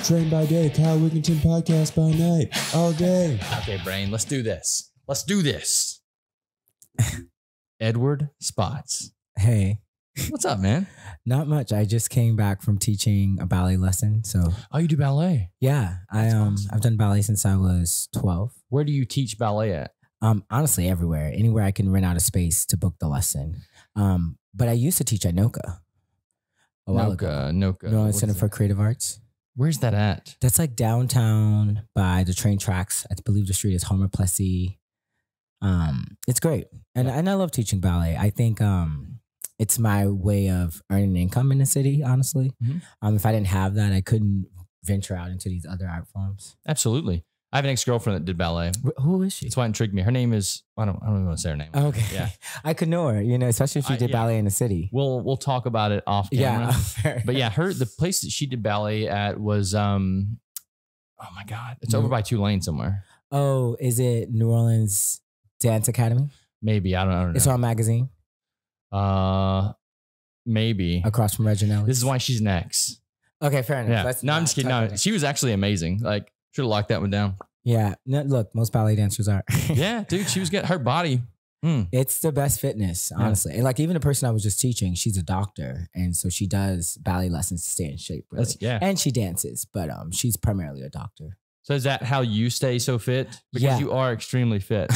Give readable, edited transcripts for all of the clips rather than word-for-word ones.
Train by day, Kyle Wigginton podcast by night, all day. Okay, brain, let's do this. Let's do this. Edward Spots. Hey. What's up, man? Not much. I just came back from teaching a ballet lesson. So you do ballet? Yeah. Awesome. I've done ballet since I was 12. Where do you teach ballet at? Honestly, everywhere. Anywhere I can rent out a space to book the lesson. But I used to teach at NOCA a while ago. NOCA. Center for Creative Arts. Where's that at? That's like downtown by the train tracks. I believe the street is Homer Plessy. It's great. And I love teaching ballet. I think it's my way of earning income in the city, honestly. Mm-hmm. If I didn't have that, I couldn't venture out into these other art forms. Absolutely. I have an ex-girlfriend that did ballet. Who is she? That's why it intrigued me. Her name is, I don't even want to say her name. Okay. Yeah. I could know her, especially if she did ballet in the city. We'll talk about it off camera. Yeah. But yeah, the place that she did ballet at was, oh my God, it's over by Tulane somewhere. Oh, is it New Orleans Dance Academy? Maybe. I don't know. It's on magazine. Maybe. Across from Reginald. This is why she's next. Okay, fair enough. Yeah. No, I'm just kidding. No, she was actually amazing. Like, should have locked that one down. Yeah. No, look, most ballet dancers are. Yeah, dude, she was getting her body. It's the best fitness, honestly. And like even the person I was just teaching, she's a doctor. And so she does ballet lessons to stay in shape, really. And she dances, but she's primarily a doctor. So is that how you stay so fit? Because you are extremely fit.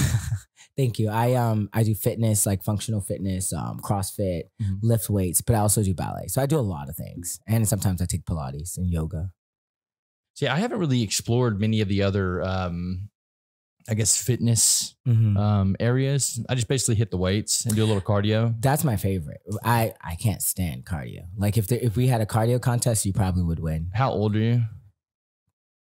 Thank you. I do fitness, like functional fitness, CrossFit, lift weights, but I also do ballet. So I do a lot of things. And sometimes I take Pilates and yoga. See, I haven't really explored many of the other, I guess, fitness areas. I just basically hit the weights and do a little cardio. That's my favorite. I can't stand cardio. Like if we had a cardio contest, you probably would win. How old are you?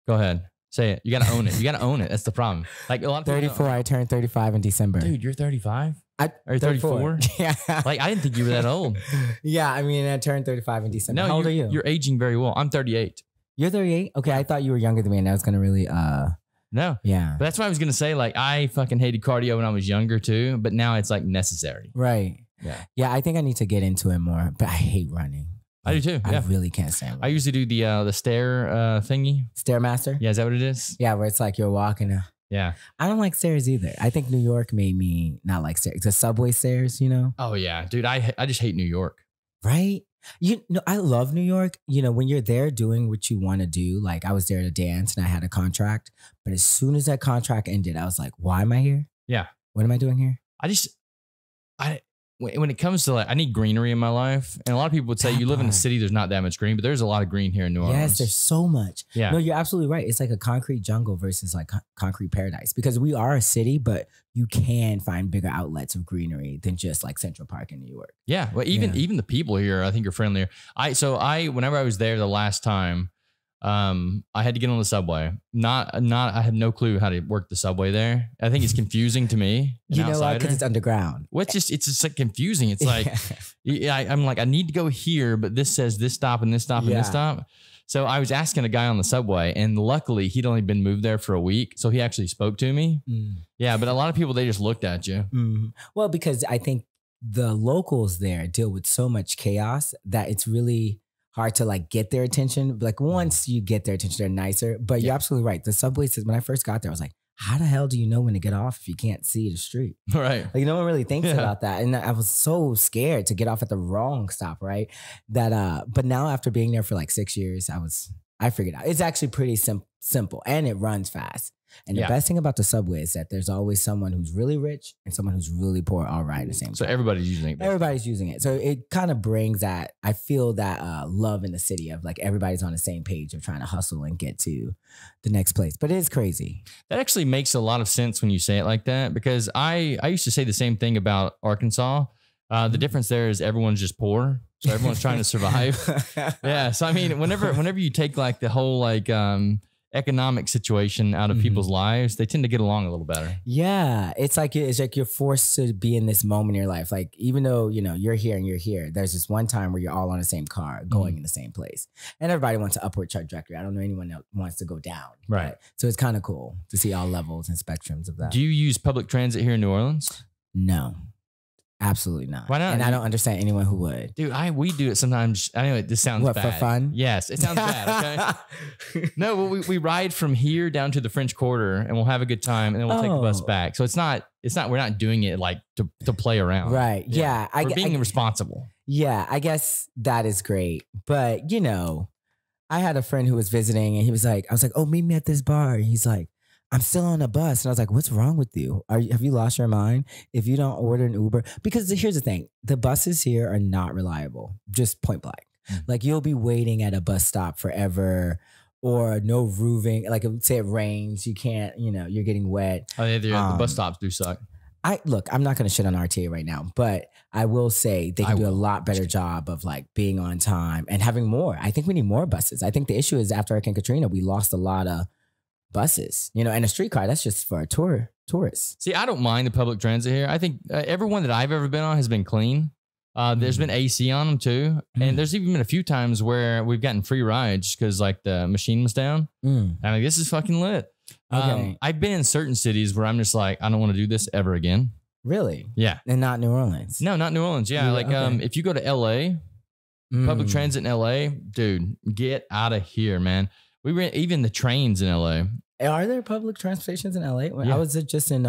Go ahead. Say it. You got to own it. You got to own it. That's the problem. Like a lot of 34. I turned 35 in December. Dude, you're 35? Are you 34? Yeah. Like I didn't think you were that old. Yeah. I mean, I turned 35 in December. No, how old are you? You're aging very well. I'm 38. You're 38? Okay. I thought you were younger than me and I was going to really, No. Yeah. But that's what I was going to say. Like I fucking hated cardio when I was younger too, but now it's like necessary. Right. Yeah. Yeah. I think I need to get into it more, but I hate running. I do too. I really can't stand running. I usually do the stair thingy. Stairmaster? Yeah, is that what it is? Yeah, where it's like you're walking. Yeah. I don't like stairs either. I think New York made me not like stairs. The subway stairs, Oh yeah, dude. I just hate New York. Right? I love New York. When you're there doing what you want to do, like I was there to dance and I had a contract, but as soon as that contract ended, I was like, why am I here? Yeah. What am I doing here? When it comes to I need greenery in my life. And a lot of people would say you live in the city, there's not that much green, but there's a lot of green here in New Orleans. Yes, there's so much. Yeah. No, you're absolutely right. It's like a concrete jungle versus like concrete paradise because we are a city, but you can find bigger outlets of greenery than just like Central Park in New York. Yeah. Well, even the people here, I think are friendlier. Whenever I was there the last time, I had to get on the subway. I had no clue how to work the subway there. I think it's confusing to me. Because it's underground. Well, it's just like confusing. It's like, I'm like, I need to go here, but this says this stop and this stop and this stop. So I was asking a guy on the subway and luckily he'd only been moved there for a week. So he actually spoke to me. Yeah. But a lot of people, they just looked at you. Well, because I think the locals there deal with so much chaos that it's really hard to like get their attention. Like once you get their attention, they're nicer. But you're absolutely right. The subway says when I first got there, I was like, how the hell do you know when to get off if you can't see the street? Right. Like no one really thinks about that. And I was so scared to get off at the wrong stop, right? But now after being there for like 6 years, I figured out. It's actually pretty simple and it runs fast. And the best thing about the subway is that there's always someone who's really rich and someone who's really poor all riding the same time. So everybody's using it. Everybody's using it. So it kind of brings that, I feel that love in the city of like everybody's on the same page of trying to hustle and get to the next place. But it is crazy. That actually makes a lot of sense when you say it like that because I used to say the same thing about Arkansas. The difference there is everyone's just poor. So everyone's trying to survive. Yeah. So I mean, whenever you take like the whole like economic situation out of people's lives, they tend to get along a little better. Yeah. It's like you're forced to be in this moment in your life. Like even though, you're here and you're here, there's this one time where you're all on the same car going in the same place. And everybody wants an upward trajectory. I don't know anyone that wants to go down. Right. So it's kind of cool to see all levels and spectrums of that. Do you use public transit here in New Orleans? No. Absolutely not. Why not? And I don't understand anyone who would. Dude, we do it sometimes. I know this sounds What, bad. for fun? Yes, it sounds bad. Okay. No, well, we ride from here down to the French Quarter, and we'll have a good time, and then we'll take the bus back. So it's not. We're not doing it like to play around. Right. Yeah. We're being responsible. Yeah. I guess that is great. But you know, I had a friend who was visiting, and he was like, I was like, oh, meet me at this bar. And he's like, I'm still on a bus. And I was like, what's wrong with you? Have you lost your mind? If you don't order an Uber, because here's the thing, the buses here are not reliable, just point blank. Like you'll be waiting at a bus stop forever, or no roofing. Like say it rains, you can't, you're getting wet. Oh, yeah, the bus stops do suck. Look, I'm not going to shit on RTA right now, but I will say they can do a lot better job of like being on time and having more. I think we need more buses. I think the issue is after Hurricane Katrina, we lost a lot of buses, and a streetcar, that's just for tourists. See, I don't mind the public transit here. I think everyone that I've ever been on has been clean. There's been AC on them too. And there's even been a few times where we've gotten free rides because like the machine was down. I'm like, this is fucking lit. Okay. I've been in certain cities where I'm just like, I don't want to do this ever again. Really? Yeah. And not New Orleans? No, not New Orleans. Yeah. If you go to LA, public transit in LA, dude, get out of here, man. We were even the trains in LA. Are there public transportations in LA? Yeah. I was just in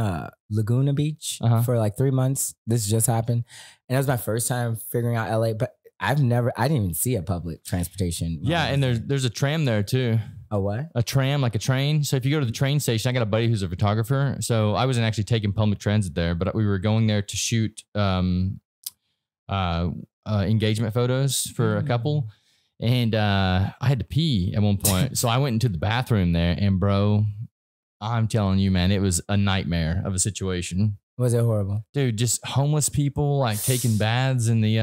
Laguna Beach for like 3 months. This just happened. And that was my first time figuring out LA, but I didn't even see a public transportation. Yeah. And there's a tram there too. A what? A tram, like a train. So if you go to the train station, I got a buddy who's a photographer. So I wasn't actually taking public transit there, but we were going there to shoot engagement photos for a couple. And I had to pee at one point. So I went into the bathroom there, and bro, I'm telling you, man, it was a nightmare of a situation. Was it horrible? Dude, just homeless people like taking baths in the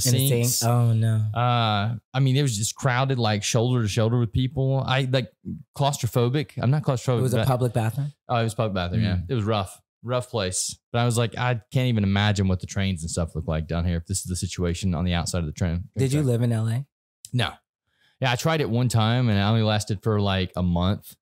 sinks. Sink? Oh no. I mean, it was just crowded, like shoulder to shoulder with people. I like claustrophobic. I'm not claustrophobic. It was a public bathroom? Oh, it was public bathroom. Yeah. It was rough place. But I was like, I can't even imagine what the trains and stuff look like down here if this is the situation on the outside of the train. Did you live in LA? No. Yeah, I tried it one time and it only lasted for like a month.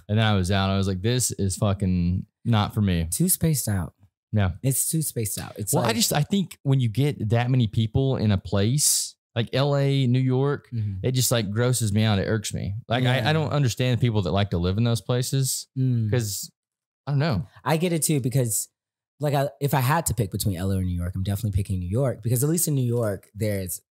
And then I was out. I was like, this is fucking not for me. Too spaced out. Yeah. It's too spaced out. It's well, I think when you get that many people in a place like LA, New York, it just like grosses me out. It irks me. Like I don't understand people that like to live in those places because I don't know. I get it too because like if I had to pick between LA or New York, I'm definitely picking New York because at least in New York, there's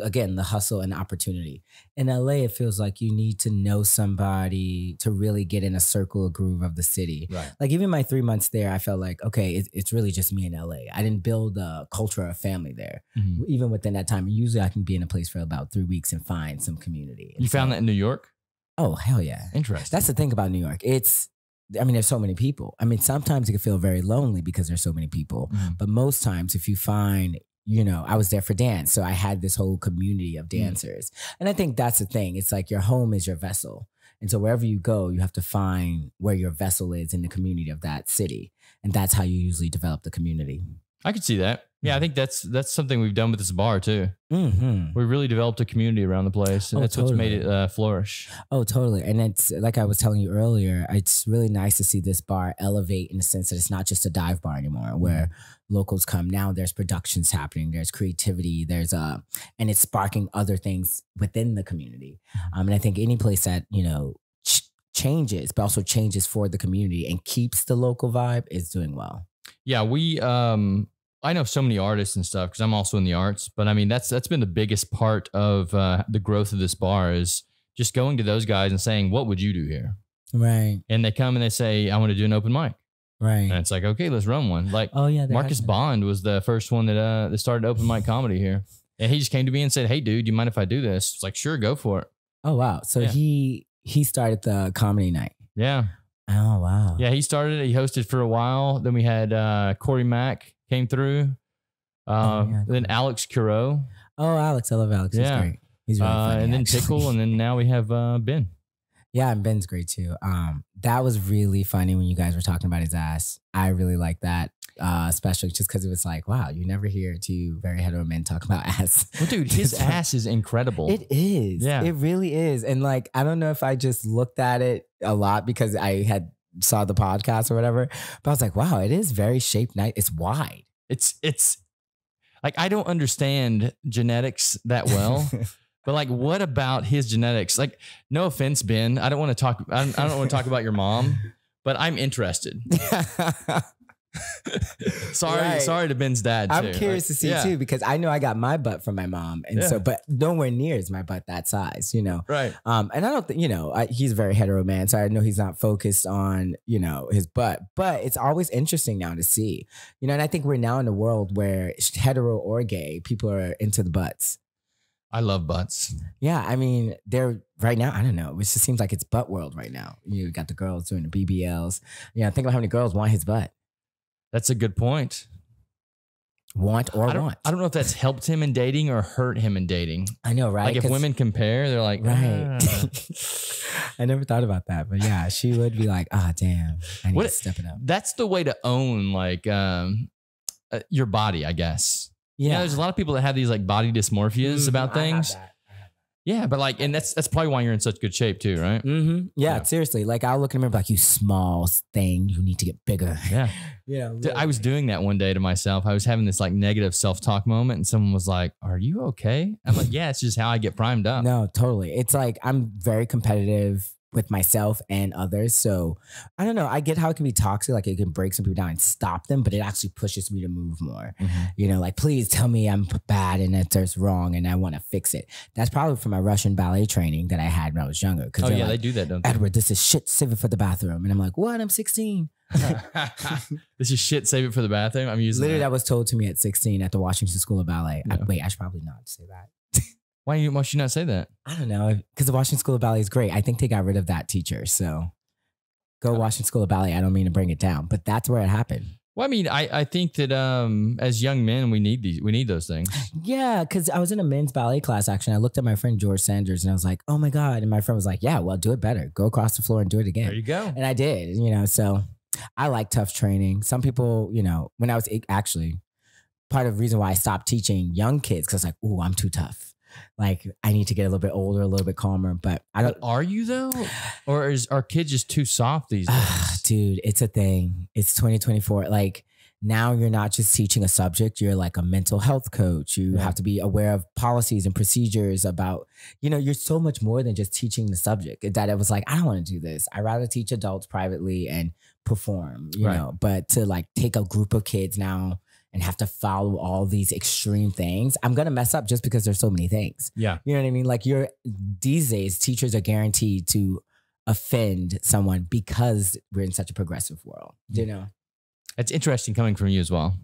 again the hustle and opportunity. In LA, it feels like you need to know somebody to really get in a circle, a groove of the city. Right. Like even my 3 months there, I felt like, okay, it's really just me in LA. I didn't build a culture of family there. Even within that time, usually I can be in a place for about 3 weeks and find some community. And you found that in New York? Oh, hell yeah. Interesting. That's the thing about New York. There's so many people. I mean, sometimes it can feel very lonely because there's so many people. But most times if you find, I was there for dance. So I had this whole community of dancers. And I think that's the thing. It's like your home is your vessel. And so wherever you go, you have to find where your vessel is in the community of that city. And that's how you usually develop the community. I could see that. Yeah, I think that's something we've done with this bar too. We really developed a community around the place, and that's what's made it flourish. Oh, totally. And it's like I was telling you earlier, it's really nice to see this bar elevate in the sense that it's not just a dive bar anymore, where locals come. Now there's productions happening, there's creativity, and it's sparking other things within the community. And I think any place that changes, but also changes for the community and keeps the local vibe is doing well. Yeah, I know so many artists and stuff because I'm also in the arts, but I mean, that's been the biggest part of the growth of this bar is just going to those guys and saying, what would you do here? Right. And they come and they say, I want to do an open mic. Right. And it's like, okay, let's run one. Like, Marcus Bond was the first one that started open mic comedy here. And he just came to me and said, hey, dude, you mind if I do this? It's like, sure, go for it. Oh, wow. So he started the comedy night. Yeah. Oh, wow. Yeah, he started it. He hosted for a while. Then we had Corey Mack came through. Then Alex Curo. Oh, Alex. I love Alex. He's great. He's really funny. And then Tickle. And then now we have Ben. Yeah, and Ben's great too. That was really funny when you guys were talking about his ass. I really like that. Especially just because it was like, wow, you never hear two very hetero men talk about ass. Well, dude, his ass is incredible. It is. Yeah. It really is. And like, I don't know if I just looked at it a lot because I had saw the podcast or whatever, but I was like, wow, it is very shaped nice. It's wide. it's like, I don't understand genetics that well, but like, what about his genetics? Like, no offense, Ben, I don't want to talk about your mom, but I'm interested. Sorry to Ben's dad too. I'm curious to see too, because I know I got my butt from my mom, and so, but nowhere near is my butt that size, you know. Right. And I don't think, you know, he's a very hetero man, so I know he's not focused on, you know, his butt. But it's always interesting now to see, you know, and I think we're now in a world where hetero or gay people are into the butts. I love butts. Yeah, I mean, they're right now. I don't know. It just seems like it's butt world right now. You got the girls doing the BBLs. You know, think about how many girls want his butt. That's a good point. I don't know if that's helped him in dating or hurt him in dating. I know, right? Like if women compare, they're like, right. I never thought about that, but yeah, she would be like, damn, I need to step it up. That's the way to own like your body, I guess. Yeah. You know, there's a lot of people that have these like body dysmorphias about things. Yeah, but like, and that's probably why you're in such good shape too, right? Mm-hmm. Yeah, seriously. Like I'll look at him and be like, you small thing, you need to get bigger. Yeah. Yeah. I was doing that one day to myself. I was having this like negative self-talk moment and someone was like, are you okay? I'm like, yeah, it's just how I get primed up. No, totally. It's like, I'm very competitive with myself and others. So I don't know. I get how it can be toxic. Like it can break some people down and stop them, but it actually pushes me to move more. Mm-hmm. You know, like, please tell me I'm bad and that there's wrong and I want to fix it. That's probably from my Russian ballet training that I had when I was younger. Oh yeah, like, they do that, don't they? Edward, this is shit, save it for the bathroom. And I'm like, what? I'm 16. This is shit, save it for the bathroom. I'm using literally that was told to me at 16 at the Washington School of Ballet. No. I should probably not say that. Why should you not say that? I don't know. Because the Washington School of Ballet is great. I think they got rid of that teacher. So go Washington School of Ballet. I don't mean to bring it down, but that's where it happened. Well, I mean, I think that as young men, we need those things. Yeah, because I was in a men's ballet class, actually. And I looked at my friend George Sanders and I was like, oh my God. And my friend was like, yeah, well, do it better. Go across the floor and do it again. There you go. And I did, you know, so I like tough training. Some people, you know, when I was actually part of the reason why I stopped teaching young kids, because I was like, ooh, I'm too tough. Like I need to get a little bit older, a little bit calmer, but I don't. But are you though? Or are kids just too soft these days? Dude, it's a thing. It's 2024. Like now you're not just teaching a subject. You're like a mental health coach. You have to be aware of policies and procedures about, you know, you're so much more than just teaching the subject. That it was like, I don't want to do this. I'd rather teach adults privately and perform, you know, but to like take a group of kids now and have to follow all these extreme things, I'm going to mess up just because there's so many things. Yeah. You know what I mean? Like these days, teachers are guaranteed to offend someone because we're in such a progressive world, you know? It's interesting coming from you as well.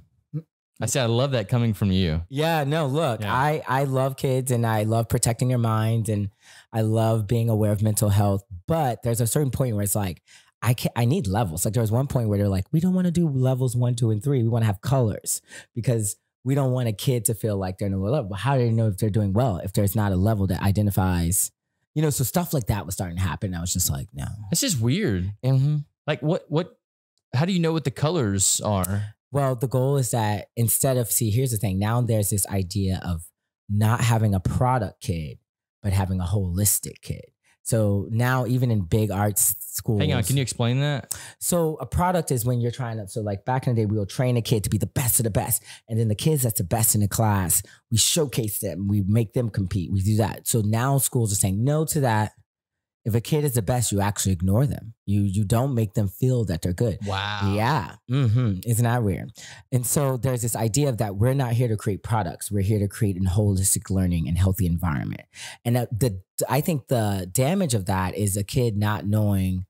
I say I love that coming from you. Yeah, no, look, I love kids and I love protecting their minds and I love being aware of mental health, but there's a certain point where it's like, I need levels. Like there was one point where they're like, we don't want to do levels 1, 2, and 3. We want to have colors because we don't want a kid to feel like they're in a low level. But how do they know if they're doing well if there's not a level that identifies, you know, so stuff like that was starting to happen. I was just like, no. It's just weird. Mm-hmm. Like how do you know what the colors are? Well, the goal is that here's the thing. Now there's this idea of not having a product kid, but having a holistic kid. So now even in big arts schools. Hang on, can you explain that? So a product is when you're trying to, so like back in the day, we will train a kid to be the best of the best. And then the kids that's the best in the class, we showcase them, we make them compete, we do that. So now schools are saying no to that. If a kid is the best, you actually ignore them. You don't make them feel that they're good. Wow. Yeah. Mm-hmm. Isn't that weird? And so there's this idea of that we're not here to create products. We're here to create a holistic learning and healthy environment. And I think the damage of that is a kid not knowing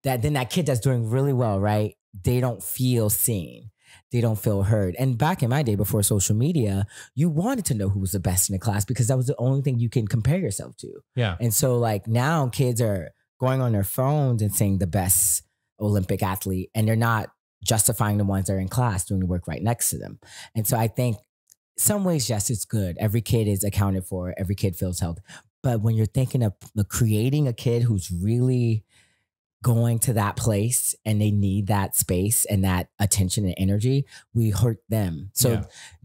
that then that kid that's doing really well, right? They don't feel seen. They don't feel heard. And back in my day before social media, you wanted to know who was the best in the class because that was the only thing you can compare yourself to. Yeah. And so like now kids are going on their phones and saying the best Olympic athlete, and they're not justifying the ones that are in class doing the work right next to them. And so I think some ways, yes, it's good. Every kid is accounted for. Every kid feels held. But when you're thinking of creating a kid who's really going to that place and they need that space and that attention and energy, we hurt them. So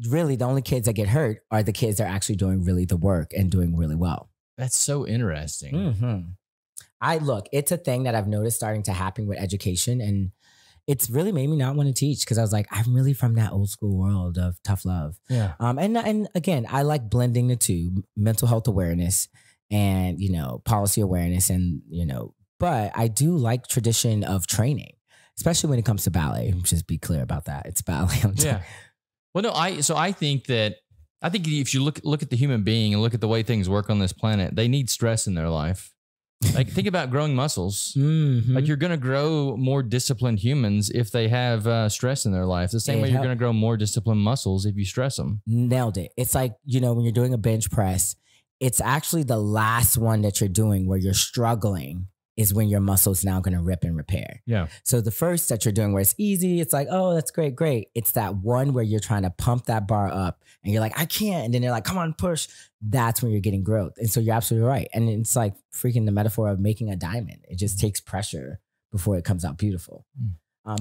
really the only kids that get hurt are the kids that are actually doing really the work and doing really well. That's so interesting. Mm-hmm. It's a thing that I've noticed starting to happen with education, and it's really made me not want to teach because I was like, I'm really from that old school world of tough love. Yeah. And again, I like blending the two, mental health awareness and, you know, policy awareness and, you know, but I do like tradition of training, especially when it comes to ballet. Just be clear about that. It's ballet. Yeah. Well, no, I think if you look at the human being and look at the way things work on this planet, they need stress in their life. Like think about growing muscles. Mm-hmm. Like you're going to grow more disciplined humans if they have stress in their life. The same way you're going to grow more disciplined muscles if you stress them. Nailed it. It's like, you know, when you're doing a bench press, it's actually the last one that you're doing where you're struggling is when your muscle's now going to rip and repair. Yeah. So the first that you're doing where it's easy, it's like, oh, that's great, great. It's that one where you're trying to pump that bar up and you're like, I can't. And then they're like, come on, push. That's when you're getting growth. And so you're absolutely right. And it's like freaking the metaphor of making a diamond. It just takes pressure before it comes out beautiful.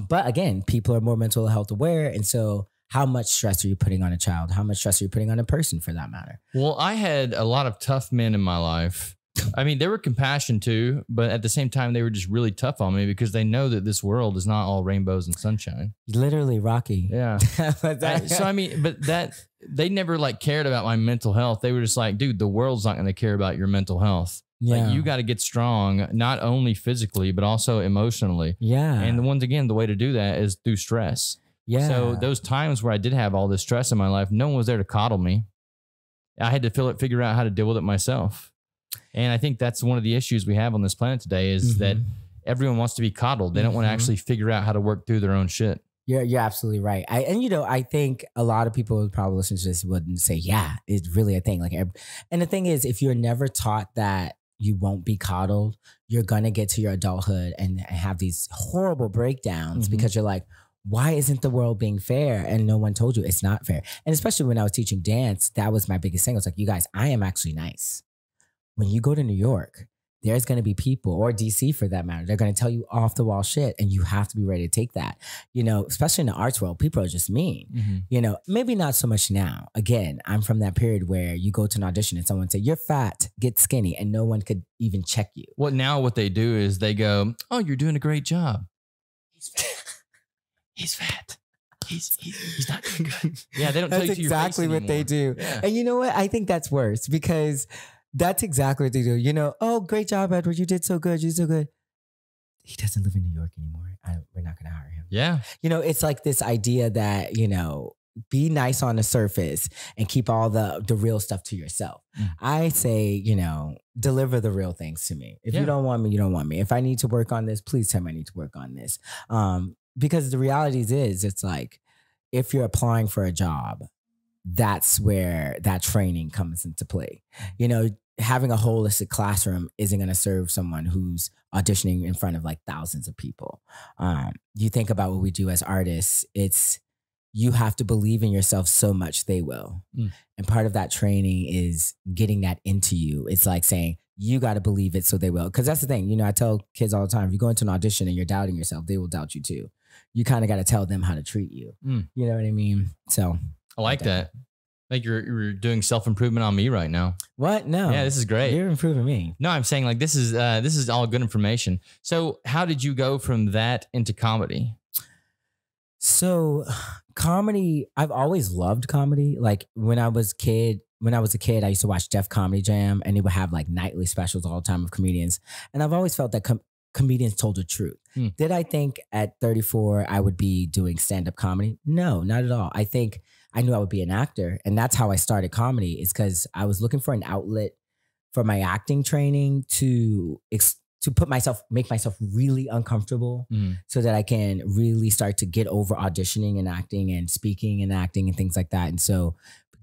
But again, people are more mental health aware. And so how much stress are you putting on a child? How much stress are you putting on a person for that matter? Well, I had a lot of tough men in my life. I mean, they were compassion too, but at the same time, they were just really tough on me because they know that this world is not all rainbows and sunshine. Literally Rocky. Yeah. So, I mean, but they never like cared about my mental health. They were just like, dude, the world's not going to care about your mental health. Yeah. Like you got to get strong, not only physically, but also emotionally. Yeah. And once again, the way to do that is through stress. Yeah. So those times where I did have all this stress in my life, no one was there to coddle me. I had to figure out how to deal with it myself. And I think that's one of the issues we have on this planet today is that everyone wants to be coddled. They don't want to actually figure out how to work through their own shit. You're absolutely right. I think a lot of people would probably listen to this wouldn't say, yeah, it's really a thing. Like, and the thing is, if you're never taught that you won't be coddled, you're going to get to your adulthood and have these horrible breakdowns because you're like, why isn't the world being fair? And no one told you it's not fair. And especially when I was teaching dance, that was my biggest thing. I was like, you guys, I am actually nice. When you go to New York, there's going to be people, or DC for that matter, they're going to tell you off the wall shit, and you have to be ready to take that. You know, especially in the arts world, people are just mean. You know, maybe not so much now. Again, I'm from that period where you go to an audition and someone say, you're fat, get skinny, and no one could even check you. Well, now what they do is they go, oh, you're doing a great job. He's fat. He's fat. He's not doing good. Yeah, they don't tell you to your face exactly what they do. Yeah. And you know what? I think that's worse because that's exactly what they do. You know, oh, great job, Edward. You did so good. You did so good. He doesn't live in New York anymore. We're not going to hire him. Yeah. You know, it's like this idea that, you know, be nice on the surface and keep all the real stuff to yourself. I say, you know, deliver the real things to me. If you don't want me, you don't want me. If I need to work on this, please tell me I need to work on this. Because the reality is, it's like, if you're applying for a job, that's where that training comes into play. You know, having a holistic classroom isn't going to serve someone who's auditioning in front of like thousands of people. You think about what we do as artists, it's you have to believe in yourself so much they will. And part of that training is getting that into you. It's like saying, you got to believe it so they will. Because that's the thing, you know, I tell kids all the time, if you go into an audition and you're doubting yourself, they will doubt you too. You kind of got to tell them how to treat you. You know what I mean? So I like that. Like you're doing self-improvement on me right now. What? No. Yeah, this is great. You're improving me. No, I'm saying like this is all good information. So how did you go from that into comedy? So comedy, I've always loved comedy. Like when I was a kid, I used to watch Def Comedy Jam, and they would have like nightly specials all the time of comedians. And I've always felt that comedians told the truth. Did I think at 34 I would be doing stand-up comedy? No, not at all. I think I knew I would be an actor, and that's how I started comedy, is because I was looking for an outlet for my acting training to make myself really uncomfortable so that I can really start to get over auditioning and acting and speaking and acting and things like that. And so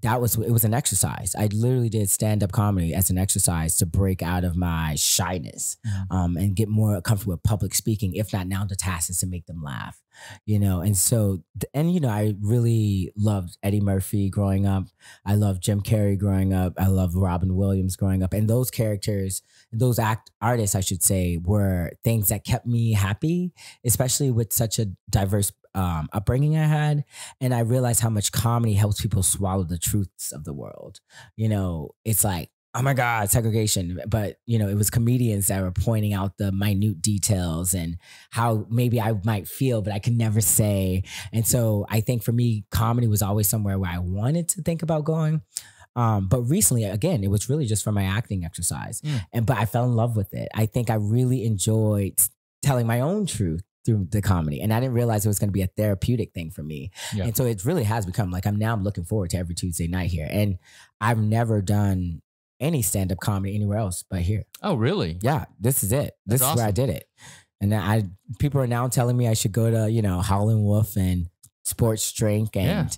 it was an exercise. I literally did stand-up comedy as an exercise to break out of my shyness and get more comfortable with public speaking. If not, now the task is to make them laugh, you know? And so, you know, I really loved Eddie Murphy growing up. I loved Jim Carrey growing up. I loved Robin Williams growing up. And those characters, those artists, I should say, were things that kept me happy, especially with such a diverse upbringing I had. And I realized how much comedy helps people swallow the truths of the world. You know, it's like, oh my God, segregation. But, you know, it was comedians that were pointing out the minute details and how maybe I might feel, but I could never say. And so I think for me, comedy was always somewhere where I wanted to think about going. But recently, again, it was really just for my acting exercise. But I fell in love with it. I think I really enjoyed telling my own truth through the comedy. And I didn't realize it was going to be a therapeutic thing for me. Yeah. And so it really has become like, I'm looking forward to every Tuesday night here. And I've never done any stand-up comedy anywhere else but here. Oh, really? Yeah, this is it. This is where I did it. And people are now telling me I should go to, you know, Howlin' Wolf and Sports Drink and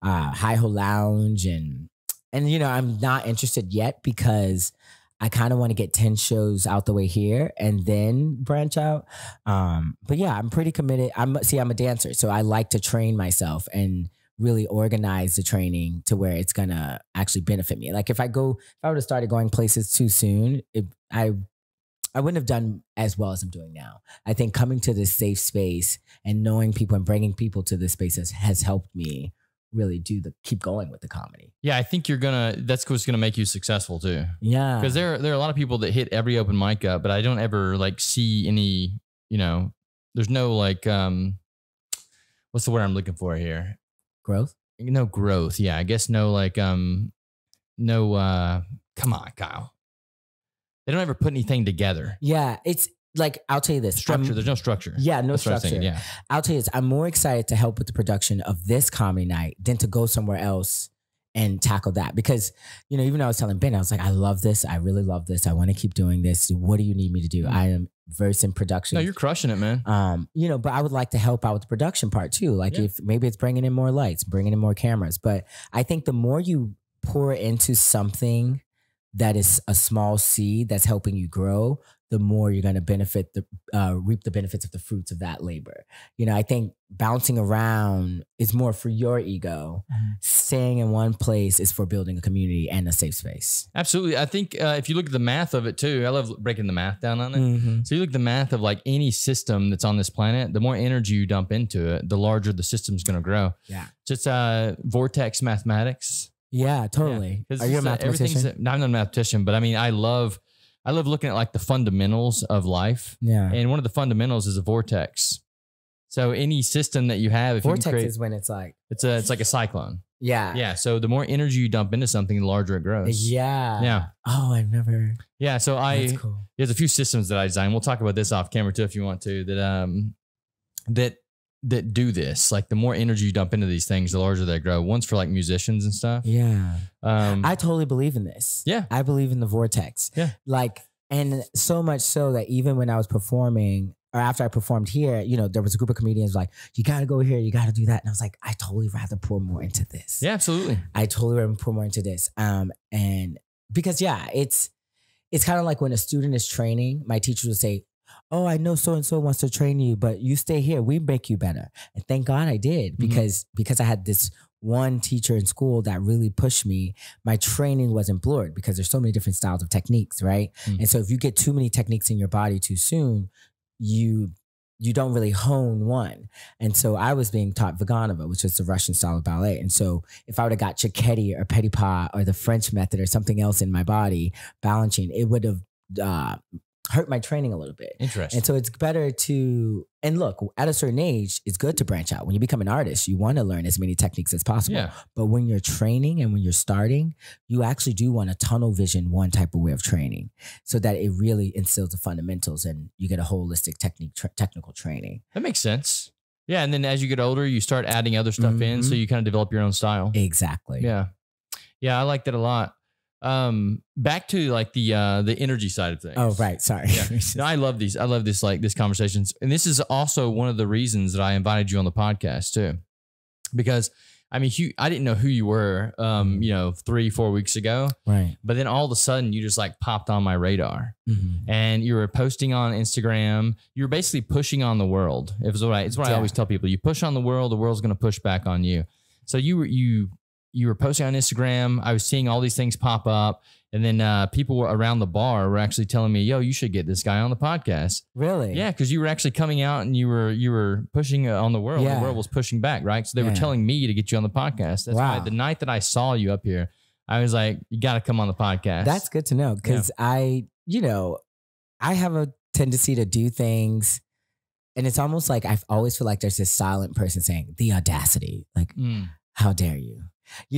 Hi-Ho Lounge. And, you know, I'm not interested yet because I kind of want to get 10 shows out the way here and then branch out. But yeah, I'm pretty committed. I'm a dancer, so I like to train myself and really organize the training to where it's gonna actually benefit me. Like if I would have started going places too soon, I wouldn't have done as well as I'm doing now. I think coming to this safe space and knowing people and bringing people to this space has helped me really keep going with the comedy. Yeah, I think that's what's gonna make you successful too. Yeah, because there are a lot of people that hit every open mic up, but I don't ever like see any. You know, there's no like what's the word I'm looking for here? Growth? No growth. Yeah, I guess no like no. Come on, Kyle. They don't ever put anything together. Yeah, it's. Like, I'll tell you this. Structure. There's no structure. Yeah, no structure. Yeah. I'll tell you this. I'm more excited to help with the production of this comedy night than to go somewhere else and tackle that. Because, you know, even though I was telling Ben, I was like, I love this. I really love this. I want to keep doing this. What do you need me to do? I am versed in production. No, you're crushing it, man. You know, but I would like to help out with the production part too. Like if maybe it's bringing in more lights, bringing in more cameras. But I think the more you pour into something that is a small seed that's helping you grow, the more you're going to reap the benefits of the fruits of that labor. You know, I think bouncing around is more for your ego. Staying in one place is for building a community and a safe space. Absolutely. I think if you look at the math of it too, I love breaking the math down on it. So you look at the math of like any system that's on this planet, the more energy you dump into it, the larger the system's going to grow. Yeah. Just vortex mathematics. Yeah, totally. Yeah. Are you a mathematician? No, I'm not a mathematician, but I mean, I love looking at like the fundamentals of life. Yeah. And one of the fundamentals is a vortex. So any system that you have, if vortex you can create, is when it's like a cyclone. Yeah. Yeah. So the more energy you dump into something, the larger it grows. Yeah. Yeah. Oh, I've never. Yeah. So that's cool. There's a few systems that I designed. We'll talk about this off camera too, if you want to, that do this. Like the more energy you dump into these things, the larger they grow. One's for like musicians and stuff. Yeah. I totally believe in this. Yeah. I believe in the vortex. Yeah. Like, and so much so that even when I was performing or after I performed here, you know, there was a group of comedians like, you got to go here, you got to do that. And I was like, I totally rather pour more into this. Yeah, absolutely. I totally rather pour more into this. And because it's kind of like when a student is training, my teachers would say, oh, I know so-and-so wants to train you, but you stay here. We make you better. And thank God I did because I had this one teacher in school that really pushed me. My training wasn't blurred because there's so many different styles of techniques, right? And so if you get too many techniques in your body too soon, you don't really hone one. And so I was being taught Vaganova, which is the Russian style of ballet. And so if I would have got Cecchetti or Petit Pas or the French method or something else in my body, balancing, it would have hurt my training a little bit. Interesting. And so it's better to, and look, at a certain age, it's good to branch out. When you become an artist, you want to learn as many techniques as possible. Yeah. But when you're training and when you're starting, you actually do want to tunnel vision one type of way of training so that it really instills the fundamentals and you get a holistic technical training. That makes sense. Yeah. And then as you get older, you start adding other stuff in. So you kind of develop your own style. Exactly. Yeah. Yeah. I like that a lot. Back to like the energy side of things. Oh, right. Sorry. Yeah. No, I love these. I love this, like this conversations. And this is also one of the reasons that I invited you on the podcast too, because I mean, I didn't know who you were, 3-4 weeks ago. Right. But then all of a sudden you just like popped on my radar and you were posting on Instagram. You were basically pushing on the world. It's what I always tell people. You push on the world's going to push back on you. So you were posting on Instagram. I was seeing all these things pop up. And then people were around the bar were actually telling me, yo, you should get this guy on the podcast. Really? Yeah, because you were actually coming out and you were pushing on the world. Yeah. The world was pushing back, right? So they were telling me to get you on the podcast. That's why the night that I saw you up here, I was like, you got to come on the podcast. That's good to know because I have a tendency to do things, and it's almost like I always feel like there's this silent person saying, the audacity, like, how dare you?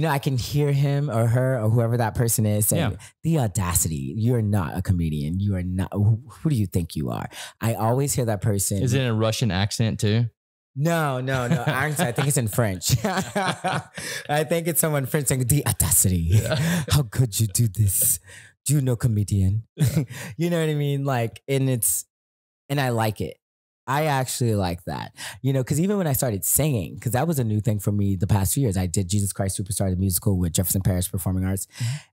I can hear him or her or whoever that person is saying, the audacity, you're not a comedian. You are not, who do you think you are? I always hear that person. Is it in a Russian accent too? No. I think it's in French. I think it's someone French saying, the audacity. How could you do this? Do you know comedian? You know what I mean? Like, and I like it. I actually like that, because even when I started singing, because that was a new thing for me the past few years, I did Jesus Christ Superstar, the musical with Jefferson Parish Performing Arts.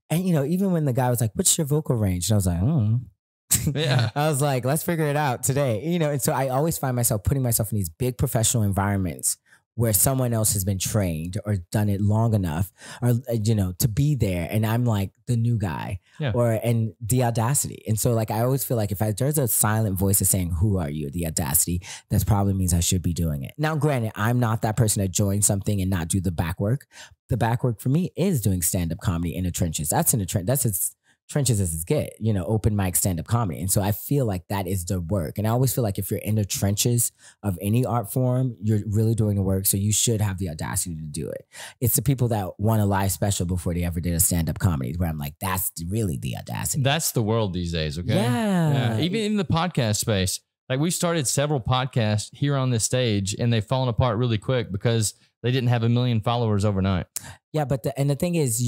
And, even when the guy was like, what's your vocal range? And I was like, Yeah. I was like, let's figure it out today, and so I always find myself putting myself in these big professional environments where someone else has been trained or done it long enough or, to be there. And I'm like the new guy and the audacity. And so like, I always feel like if there's a silent voice that's saying, who are you? The audacity, that probably means I should be doing it. Now, granted, I'm not that person that joins something and not do the back work. The back work for me is doing stand-up comedy in the trenches. That's in the trench. That's as trenches as it get, open mic stand-up comedy. And so I feel like that is the work. And I always feel like if you're in the trenches of any art form, you're really doing the work. So you should have the audacity to do it. It's the people that want a live special before they ever did a stand-up comedy where I'm like, that's really the audacity. That's the world these days. Okay. Yeah. Even in the podcast space, like we started several podcasts here on this stage and they've fallen apart really quick because they didn't have 1 million followers overnight. Yeah, but the thing is,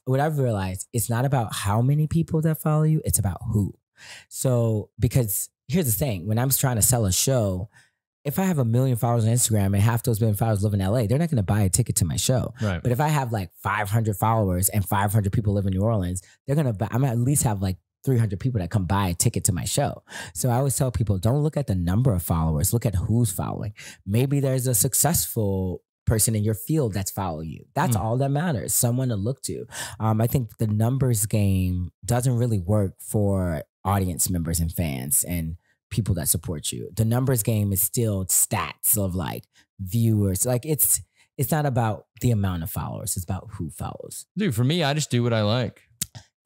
what I've realized, it's not about how many people that follow you, it's about who. So, because here's the thing, when I'm trying to sell a show, if I have 1 million followers on Instagram and half those million followers live in LA, they're not going to buy a ticket to my show. Right. But if I have like 500 followers and 500 people live in New Orleans, they're going to buy, I'm going to at least have like 300 people that come buy a ticket to my show. So I always tell people, don't look at the number of followers, look at who's following. Maybe there's a successful person in your field that's following you. That's all that matters. Someone to look to. I think the numbers game doesn't really work for audience members and fans and people that support you. The numbers game is still stats of like viewers. Like it's not about the amount of followers. It's about who follows. Dude, for me, I just do what I like.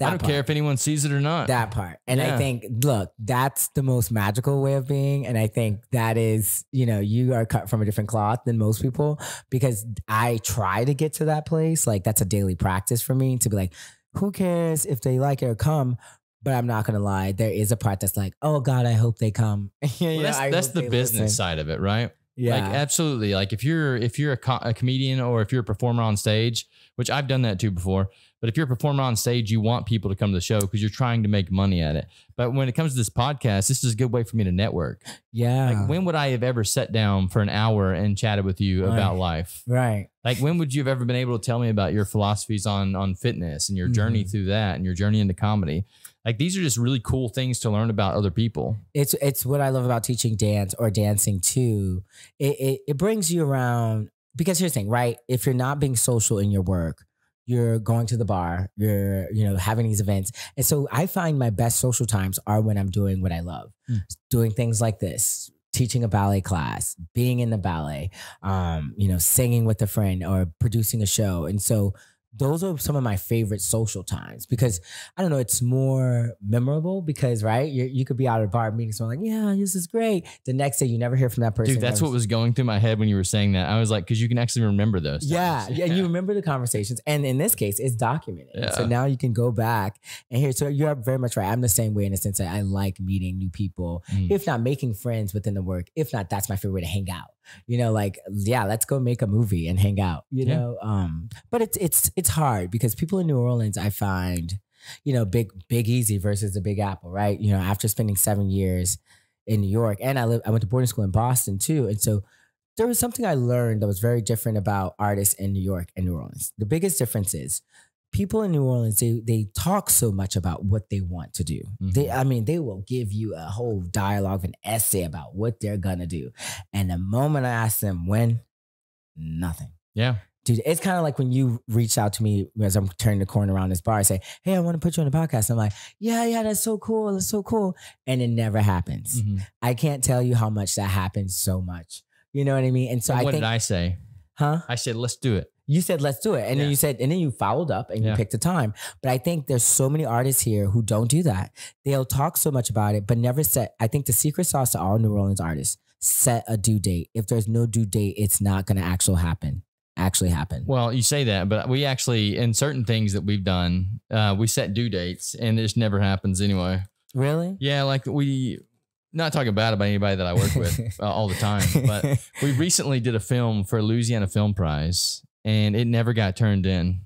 I don't care if anyone sees it or not. That part. And I think, look, that's the most magical way of being. And I think that is, you are cut from a different cloth than most people because I try to get to that place. Like that's a daily practice for me to be like, who cares if they like it or come? But I'm not going to lie. There is a part that's like, oh God, I hope they come. Well, that's the business side of it, right? Yeah. Like absolutely. Like if you're a comedian or if you're a performer on stage, which I've done that too before, but if you're a performer on stage, you want people to come to the show because you're trying to make money at it. But when it comes to this podcast, this is a good way for me to network. Yeah. Like when would I have ever sat down for an hour and chatted with you about life? Right. Like when would you have ever been able to tell me about your philosophies on fitness and your journey through that and your journey into comedy? Like these are just really cool things to learn about other people. It's what I love about teaching dance or dancing too. It brings you around because here's the thing, right? If you're not being social in your work, you're going to the bar, you're, having these events. And so I find my best social times are when I'm doing what I love, doing things like this, teaching a ballet class, being in the ballet, singing with a friend or producing a show. And so those are some of my favorite social times because I don't know, it's more memorable because, right, you could be out at a bar meeting someone like, yeah, this is great. The next day you never hear from that person. Dude, that's what was going through my head when you were saying that. I was like, because you can actually remember those. Yeah. You remember the conversations. And in this case, it's documented. Yeah. So now you can go back and hear. So you're very much right. I'm the same way in the sense that I like meeting new people, if not making friends within the work. If not, that's my favorite way to hang out. Let's go make a movie and hang out, but it's hard because people in New Orleans, I find, Big Easy versus the Big Apple, right? After spending 7 years in New York and I went to boarding school in Boston too. And so there was something I learned that was very different about artists in New York and New Orleans. The biggest difference is people in New Orleans, they talk so much about what they want to do. They will give you a whole dialogue, an essay about what they're gonna do. And the moment I ask them when, nothing. Yeah. Dude, it's kind of like when you reach out to me as I'm turning the corner around this bar, I say, hey, I want to put you on the podcast. I'm like, yeah, that's so cool. That's so cool. And it never happens. I can't tell you how much that happens so much. You know what I mean? And so what did I say? Huh? I said, let's do it. You said, let's do it. And then you said, and then you followed up and you picked a time. But I think there's so many artists here who don't do that. They'll talk so much about it, but never set. I think the secret sauce to all New Orleans artists, set a due date. If there's no due date, it's not going to actually happen. Well, you say that, but we actually, in certain things that we've done, we set due dates and it just never happens anyway. Really? Yeah. Like not talking bad about anybody that I work with all the time, but we recently did a film for Louisiana Film Prize and it never got turned in.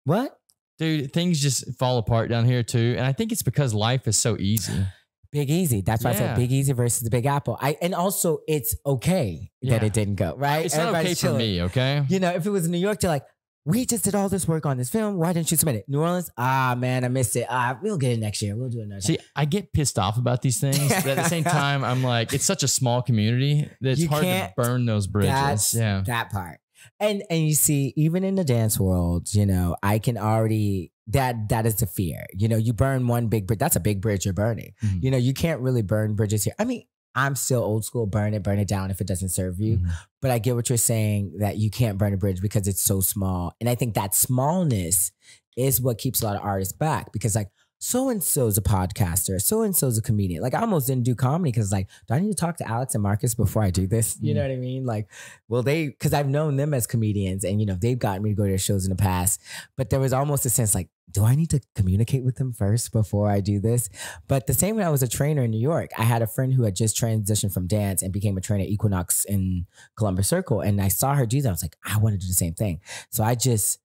What? Dude, things just fall apart down here too. And I think it's because life is so easy. Big Easy. That's why I said Big Easy versus the Big Apple. And also it's okay that it didn't go, right? It's not okay for me, okay? You know, if it was New York, they're like, we just did all this work on this film. Why didn't you submit it? New Orleans, man, I missed it. We'll get it next year. We'll do it next year. See, I get pissed off about these things. But at the same time, I'm like, it's such a small community that it's hard to burn those bridges. That part. And you see, even in the dance world, you know, I can already, that is the fear. You know, you burn one big bridge. That's a big bridge you're burning. Mm-hmm. You know, you can't really burn bridges here. I mean, I'm still old school, burn it down if it doesn't serve you. Mm-hmm. But I get what you're saying, that you can't burn a bridge because it's so small. And I think that smallness is what keeps a lot of artists back, because like, so-and-so's a podcaster, so-and-so's a comedian. Like I almost didn't do comedy because like, do I need to talk to Alex and Marcus before I do this? You know what I mean? Like, well, because I've known them as comedians and, you know, they've gotten me to go to their shows in the past, but there was almost a sense like, do I need to communicate with them first before I do this? But the same when I was a trainer in New York, I had a friend who had just transitioned from dance and became a trainer at Equinox in Columbus Circle. And I saw her do that. I was like, I want to do the same thing. So I just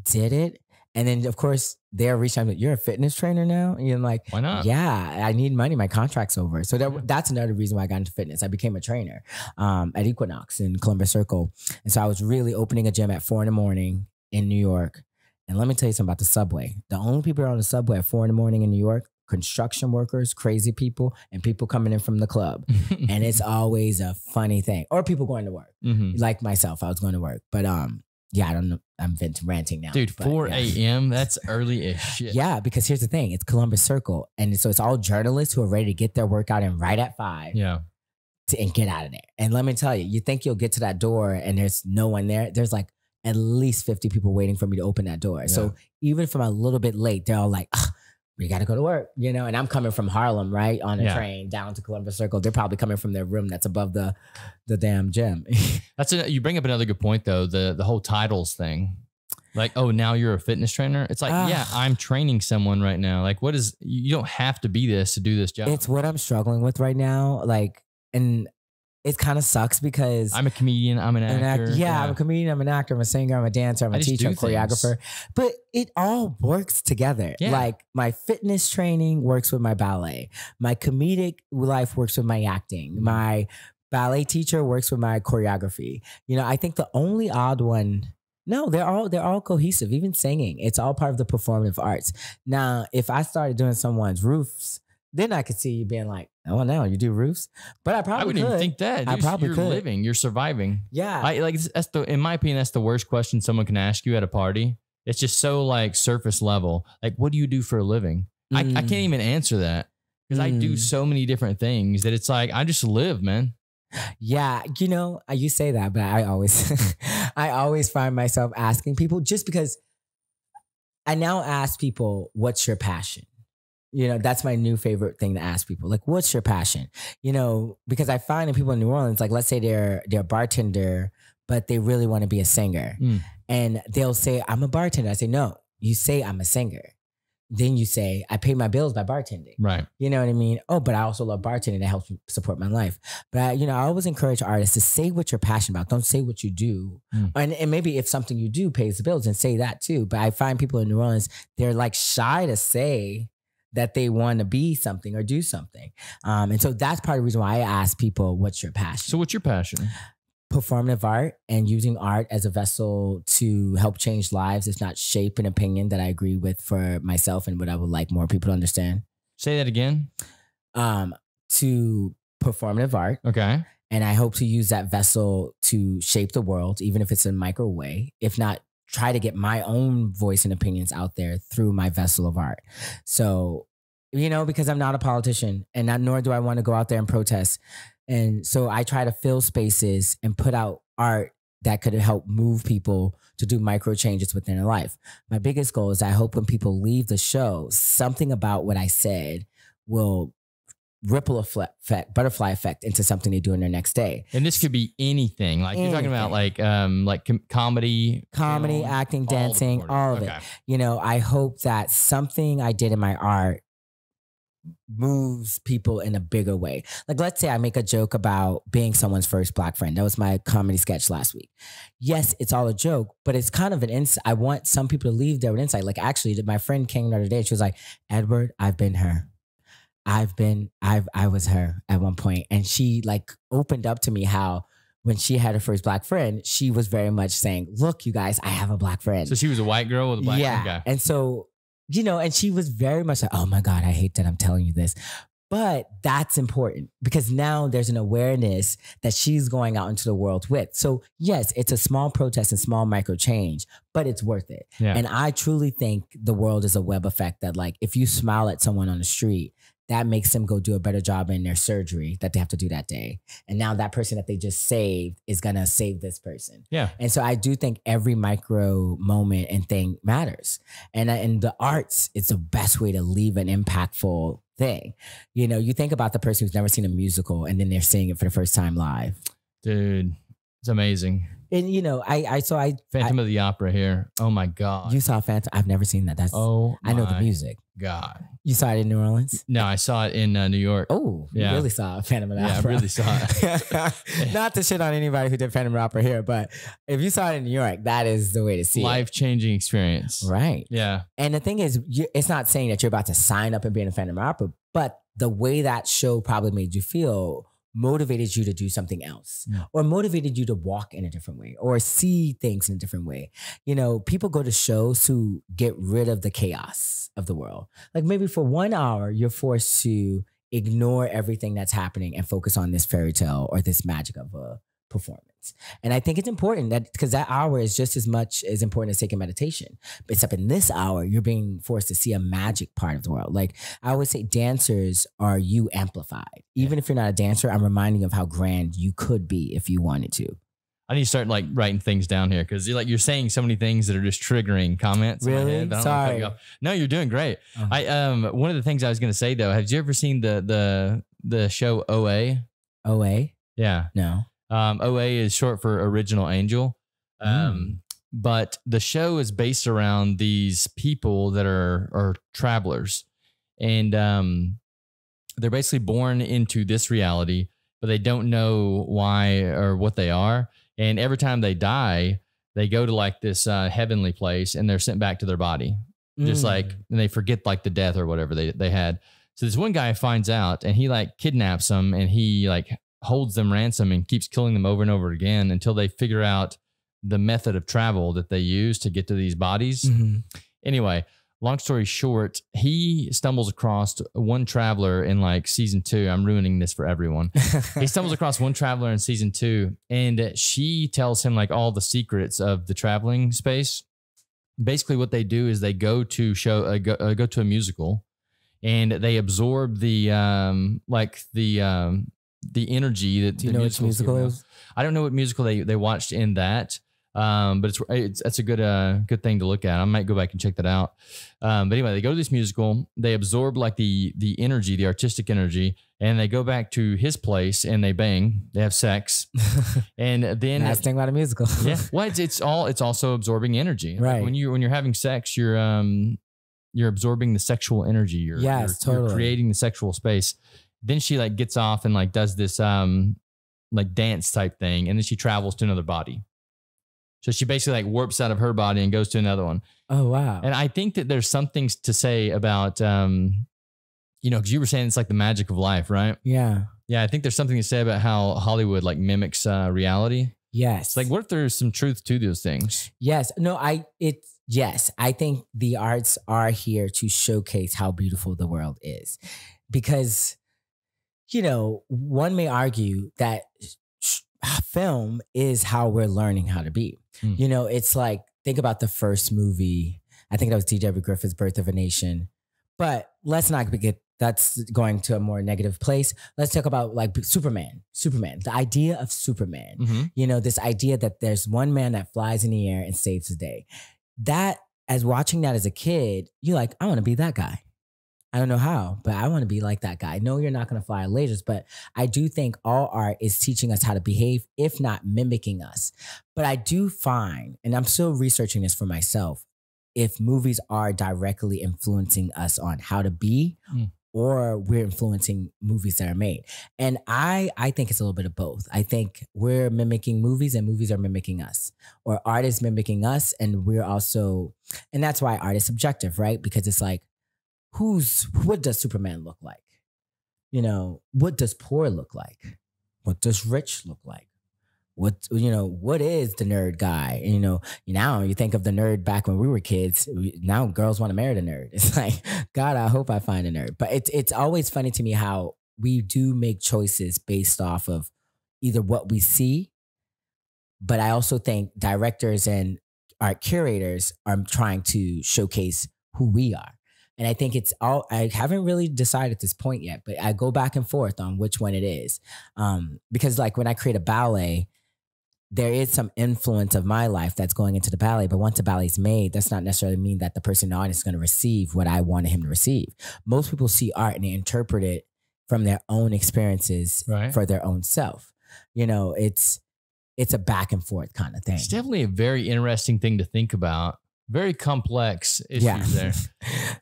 did it. And then, of course, they're reaching out, you're a fitness trainer now? And you're like, why not? Yeah, I need money. My contract's over. So that's another reason why I got into fitness. I became a trainer at Equinox in Columbus Circle. And so I was really opening a gym at 4 a.m. in New York. And let me tell you something about the subway. The only people on the subway at 4 a.m. in New York, construction workers, crazy people, and people coming in from the club. And it's always a funny thing. Or people going to work. Mm-hmm. Like myself, I was going to work. But yeah, I don't know. I'm ranting now. Dude, 4 a.m., that's early-ish shit. Yeah, because here's the thing. It's Columbus Circle. And so it's all journalists who are ready to get their workout in right at 5. Yeah. And get out of there. And let me tell you, you think you'll get to that door and there's no one there. There's like at least 50 people waiting for me to open that door. Yeah. So even if I'm a little bit late, they're all like, we got to go to work, you know? And I'm coming from Harlem, right? On a train down to Columbus Circle. They're probably coming from their room that's above the damn gym. You bring up another good point though, the whole titles thing. Like, oh, now you're a fitness trainer. It's like, yeah, I'm training someone right now. Like, you don't have to be this to do this job. It's what I'm struggling with right now. Like, and it kind of sucks because I'm a comedian. I'm an actor. Yeah, I'm a comedian. I'm an actor. I'm a singer. I'm a dancer. I'm a teacher. I'm a choreographer. But it all works together. Yeah. Like my fitness training works with my ballet. My comedic life works with my acting. My ballet teacher works with my choreography. You know, I think the only odd one. No, they're all cohesive. Even singing, it's all part of the performative arts. Now, if I started doing someone's roofs, then I could see you being like, oh no, you do roofs. But I wouldn't even think that. You're living, you're surviving. Yeah. In my opinion, that's the worst question someone can ask you at a party. It's just so like surface level. Like, what do you do for a living? I can't even answer that because I do so many different things that it's like, I just live, man. Yeah, you know, you say that, but I always, I always find myself asking people, just because I now ask people, what's your passion? You know, that's my new favorite thing to ask people. Like, what's your passion? You know, because I find that people in New Orleans, like, let's say they're a bartender, but they really want to be a singer. And they'll say, I'm a bartender. I say, no, you say I'm a singer. Then you say, I pay my bills by bartending. Right. You know what I mean? Oh, but I also love bartending. That helps me support my life. But I always encourage artists to say what you're passionate about. Don't say what you do. And maybe if something you do pays the bills, then say that too. But I find people in New Orleans, they're like shy to say that they want to be something or do something. And so that's part of the reason why I ask people, what's your passion? So what's your passion? Performative art and using art as a vessel to help change lives, if not shape an opinion that I agree with for myself and what I would like more people to understand. Say that again. To performative art. Okay. And I hope to use that vessel to shape the world, even if it's in a micro way, if not try to get my own voice and opinions out there through my vessel of art. So, you know, because I'm not a politician and nor do I want to go out there and protest. And so I try to fill spaces and put out art that could help move people to do micro changes within their life. My biggest goal is I hope when people leave the show, something about what I said will ripple effect, butterfly effect into something they do in their next day. And this could be anything. Like you're talking about comedy, film, acting, dancing, all of it. You know, I hope that something I did in my art moves people in a bigger way. Like, let's say I make a joke about being someone's first Black friend. That was my comedy sketch last week. Yes, it's all a joke, but it's kind of an insight. I want some people to leave there with insight. Like, actually, my friend came the other day. She was like, Edward, I've been her. I was her at one point. And she like opened up to me how when she had her first Black friend, she was very much saying, look, you guys, I have a Black friend. So she was a white girl with a Black guy. And so, you know, and she was very much like, oh my God, I hate that I'm telling you this. But that's important because now there's an awareness that she's going out into the world with. So yes, it's a small protest and small micro change, but it's worth it. Yeah. And I truly think the world is a web effect that like, if you smile at someone on the street, that makes them go do a better job in their surgery that they have to do that day. And now that person that they just saved is going to save this person. Yeah. And so I do think every micro moment and thing matters. And in the arts, it's the best way to leave an impactful thing. You know, you think about the person who's never seen a musical and then they're seeing it for the first time live. Dude, it's amazing. And you know, Phantom of the Opera here. Oh my God. You saw Phantom? I've never seen that. I know the music. God. You saw it in New Orleans? No, I saw it in New York. Oh, you really saw Phantom of the Opera. Yeah, I really saw it. Not to shit on anybody who did Phantom of the Opera here, but if you saw it in New York, that is the way to see it. Life-changing experience. Right. Yeah. And the thing is, it's not saying that you're about to sign up and be in a Phantom of the Opera, but the way that show probably made you feel motivated you to do something else or motivated you to walk in a different way or see things in a different way. You know, people go to shows to get rid of the chaos of the world. Like maybe for 1 hour, you're forced to ignore everything that's happening and focus on this fairy tale or this magic of a performance. And I think it's important that because that hour is just as much as important as taking meditation. Except in this hour, you're being forced to see a magic part of the world. Like I always say, dancers are you amplified. Even if you're not a dancer, I'm reminding you of how grand you could be if you wanted to. I need to start like writing things down here because you're saying so many things that are just triggering comments. Really? In my head. Sorry. No, you're doing great. One of the things I was going to say though, have you ever seen the show OA? OA? Yeah. No. OA is short for Original Angel. But the show is based around these people that are travelers. And they're basically born into this reality, but they don't know why or what they are. And every time they die, they go to like this heavenly place and they're sent back to their body. Just like, and they forget like the death or whatever they had. So this one guy finds out and he like kidnaps them and he like holds them ransom and keeps killing them over and over again until they figure out the method of travel that they use to get to these bodies. Anyway, long story short, he stumbles across one traveler in like season 2. I'm ruining this for everyone. He stumbles across one traveler in season 2 and she tells him like all the secrets of the traveling space. Basically what they do is they go to go to a musical and they absorb the energy that do you know which musical is? I don't know what musical they watched in that. But that's a good thing to look at. I might go back and check that out. But anyway, they go to this musical, they absorb like the energy, the artistic energy, and they go back to his place and they bang, they have sex. And then nice thing about a musical. Yeah. Well, it's also absorbing energy. Right. Like when you're having sex, you're absorbing the sexual energy. You're creating the sexual space. Then she like gets off and like does this like dance type thing, and then she travels to another body. So she basically like warps out of her body and goes to another one. Oh wow! And I think that there's some things to say about because you were saying it's like the magic of life, right? Yeah. Yeah, I think there's something to say about how Hollywood like mimics reality. Yes. It's like, what if there's some truth to those things? Yes. No, yes. I think the arts are here to showcase how beautiful the world is. Because, one may argue that film is how we're learning how to be. It's like, think about the first movie. I think that was D.W. Griffith's Birth of a Nation. But let's not get that's going to a more negative place. Let's talk about like Superman, the idea of Superman, this idea that there's one man that flies in the air and saves the day. That, as watching that as a kid, you're like, I want to be that guy. I don't know how, but I want to be like that guy. No, you're not going to fly lasers, but I do think all art is teaching us how to behave, if not mimicking us. But I do find, and I'm still researching this for myself, if movies are directly influencing us on how to be, or we're influencing movies that are made. And I think it's a little bit of both. I think we're mimicking movies and movies are mimicking us, or art is mimicking us. And we're also, and that's why art is subjective, right? Because it's like, what does Superman look like? What does poor look like? What does rich look like? What is the nerd guy? Now you think of the nerd back when we were kids. Now girls want to marry the nerd. It's like, God, I hope I find a nerd. But it's always funny to me how we do make choices based off of either what we see. But I also think directors and art curators are trying to showcase who we are. And I think I haven't really decided at this point yet, but I go back and forth on which one it is. Because like when I create a ballet, there is some influence of my life that's going into the ballet. But once the ballet's made, that's not necessarily mean that the person in the audience is going to receive what I wanted him to receive. Most people see art and they interpret it from their own experiences for their own self. It's a back and forth kind of thing. It's definitely a very interesting thing to think about. Very complex issues there.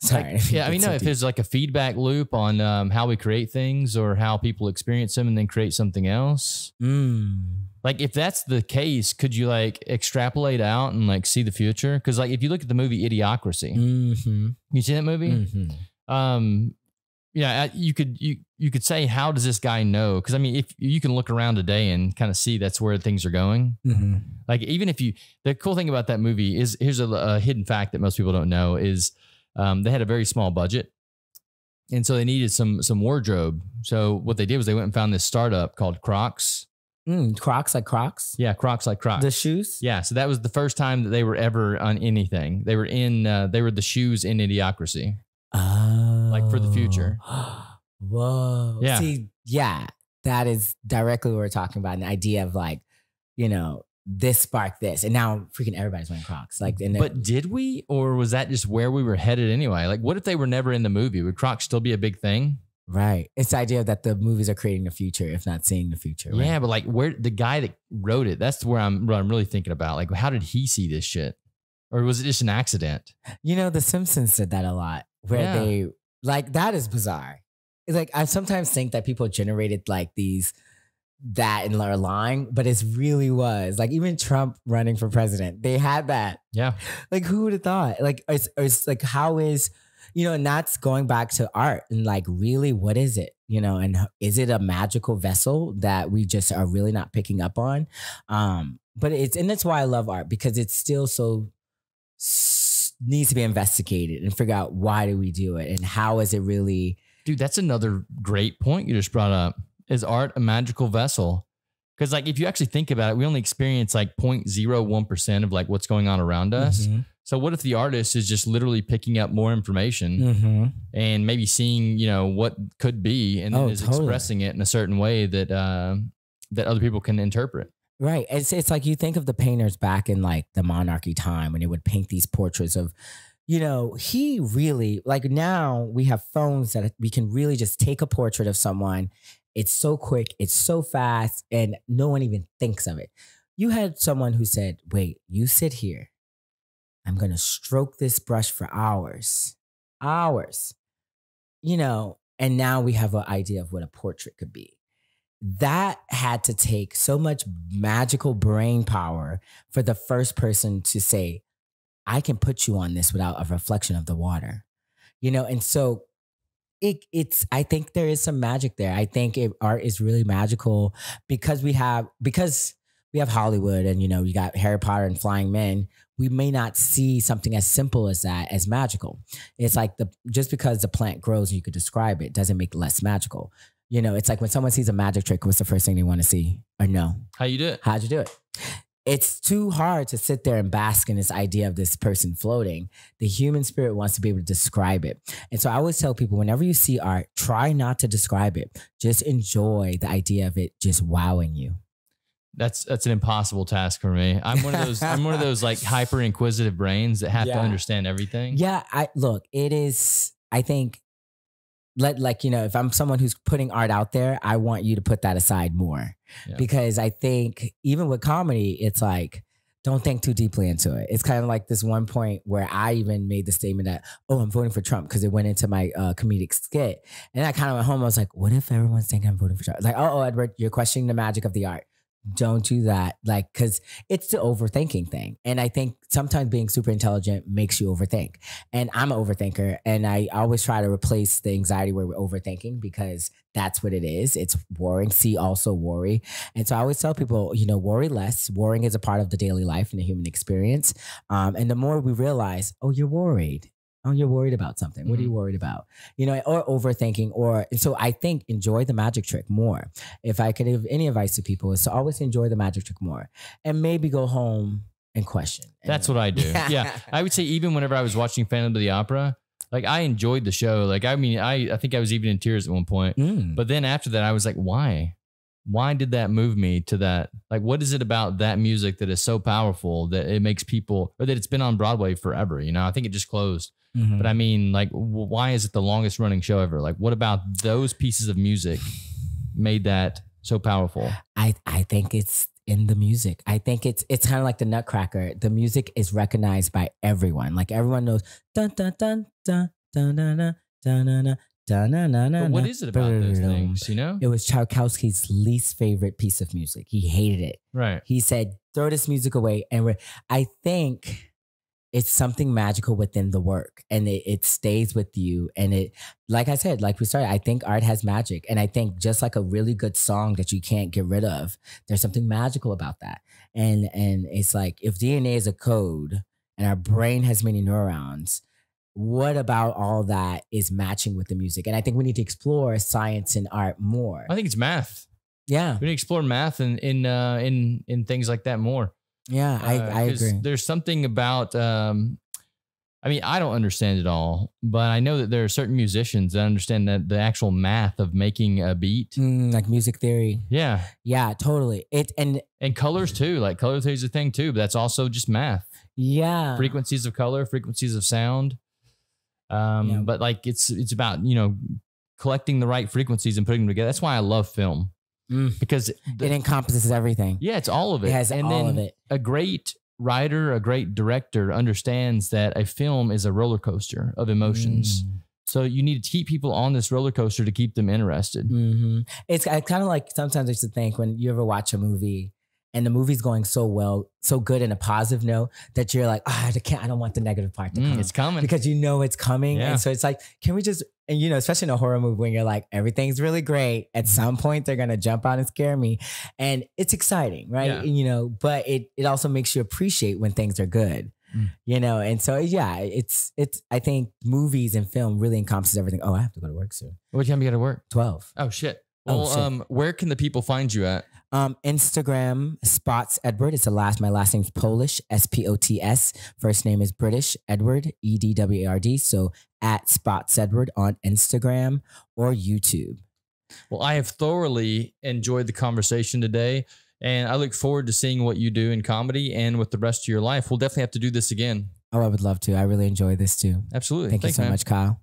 Sorry. If there's like a feedback loop on how we create things or how people experience them and then create something else. Like if that's the case, could you like extrapolate out and like see the future? Because like if you look at the movie Idiocracy, you see that movie? You could say, how does this guy know? Because I mean, if you can look around today and kind of see that's where things are going. Like even if the cool thing about that movie is, here's a hidden fact that most people don't know is they had a very small budget. And so they needed some wardrobe. So what they did was they went and found this startup called Crocs. Crocs like Crocs? Yeah, Crocs like Crocs. The shoes? Yeah, so that was the first time that they were ever on anything. They were the shoes in Idiocracy. Oh. Like for the future. Whoa. Yeah. See, yeah, that is directly what we're talking about. An idea of like, this sparked this. And now freaking everybody's wearing Crocs. But did we? Or was that just where we were headed anyway? Like what if they were never in the movie? Would Crocs still be a big thing? Right. It's the idea that the movies are creating the future, if not seeing the future. Right? Yeah, but like where the guy that wrote it, that's where I'm really thinking about. Like, how did he see this shit? Or was it just an accident? The Simpsons did that a lot where they like, that is bizarre. It's like, I sometimes think that people generated like that in their line, but it really was like even Trump running for president. They had that. Yeah. Like who would have thought? Like, it's like, how is, and that's going back to art and like, really, what is it? And is it a magical vessel that we just are really not picking up on? But and that's why I love art, because it's still so needs to be investigated and figure out why do we do it and how is it really. Dude, that's another great point you just brought up. Is art a magical vessel? Because like, if you actually think about it, we only experience like 0.01% of like what's going on around us. So what if the artist is just literally picking up more information and maybe seeing, what could be and then is expressing it in a certain way that that other people can interpret. Right. It's like you think of the painters back in like the monarchy time when they would paint these portraits of, he really, like now we have phones that we can really just take a portrait of someone. It's so quick, it's so fast, and no one even thinks of it. You had someone who said, wait, you sit here. I'm going to stroke this brush for hours, and now we have an idea of what a portrait could be. That had to take so much magical brain power for the first person to say, I can put you on this without a reflection of the water, and so I think there is some magic there. I think art is really magical because we have Hollywood and, you got Harry Potter and flying men. We may not see something as simple as that as magical. It's like just because the plant grows and you could describe it doesn't make it less magical. It's like when someone sees a magic trick, what's the first thing they want to see or know? How you do it? How'd you do it? it's too hard to sit there and bask in this idea of this person floating. The human spirit wants to be able to describe it. And so I always tell people, whenever you see art, try not to describe it. Just enjoy the idea of it just wowing you. That's an impossible task for me. I'm one of those like hyper inquisitive brains that have to understand everything. Yeah, it is, I think, like, you know, if I'm someone who's putting art out there, I want you to put that aside more. Yeah. Because I think even with comedy, it's like, don't think too deeply into it. It's kind of like this one point where I even made the statement that, oh, I'm voting for Trump, because it went into my comedic skit. And I kind of went home. I was like, what if everyone's thinking I'm voting for Trump? Like, oh, Edward, you're questioning the magic of the art. Don't do that. Like, because it's the overthinking thing. And I think sometimes being super intelligent makes you overthink. And I'm an overthinker. And I always try to replace the anxiety where we're overthinking, because that's what it is. It's worrying. See also worry. And so I always tell people, you know, worry less. Worrying is a part of the daily life and the human experience. And the more we realize, oh, you're worried. Oh, you're worried about something. What are you worried about? You know, or overthinking, and so I think enjoy the magic trick more. If I could give any advice to people, is to always enjoy the magic trick more, and maybe go home and question. That's what I do. Yeah. I would say even whenever I was watching Phantom of the Opera, like I enjoyed the show. Like, I mean, I think I was even in tears at one point, but then after that I was like, why did that move me to that? Like, what is it about that music that is so powerful that it makes people, or that it's been on Broadway forever? You know, I think it just closed. But I mean, like, why is it the longest running show ever? Like, what about those pieces of music made that so powerful? I think it's in the music. I think it's kind of like the Nutcracker. The music is recognized by everyone. Like, everyone knows dun dun dun dun dun dun dun dun dun dun. But what is it about those things, you know? It was Tchaikovsky's least favorite piece of music. He hated it. Right. He said, throw this music away. And I think it's something magical within the work, and it stays with you. And it, like I said, like we started, I think art has magic. And I think just like a really good song that you can't get rid of, there's something magical about that. And it's like, if DNA is a code and our brain has many neurons, what about all that is matching with the music? And I think we need to explore science and art more. I think it's math. Yeah. We need to explore math in things like that more. Yeah, I agree. There's something about, I mean, I don't understand it all, but I know that there are certain musicians that understand that the actual math of making a beat. Like music theory. Yeah. Yeah, totally. And colors too. Like, color theory is a thing too, but that's also just math. Yeah. Frequencies of color, frequencies of sound. But like, it's about, you know, collecting the right frequencies and putting them together. That's why I love film. Because it encompasses everything. Yeah, it's all of it. It has all of it. A great writer, a great director understands that a film is a roller coaster of emotions. So you need to keep people on this roller coaster to keep them interested. It's kind of like, sometimes I used to think, when you ever watch a movie and the movie's going so well, so good in a positive note, that you're like, I don't want the negative part to come. It's coming. Because you know it's coming. Yeah. And so it's like, can we just, and you know, especially in a horror movie when you're like, everything's really great. At some point, they're going to jump out and scare me. And it's exciting, right? Yeah. And, you know, but it also makes you appreciate when things are good. You know, and so, yeah, it's, I think movies and film really encompasses everything. Oh, I have to go to work soon. What time you got to work? 12. Oh, shit. Well, where can the people find you at? Instagram, Spots Edward. It's my last name's Polish, SPOTS. First name is British, Edward, EDWARD. So at Spots Edward on Instagram or YouTube. Well, I have thoroughly enjoyed the conversation today, and I look forward to seeing what you do in comedy and with the rest of your life. We'll definitely have to do this again. Oh, I would love to. I really enjoy this too. Absolutely. Thank you so much, Kyle.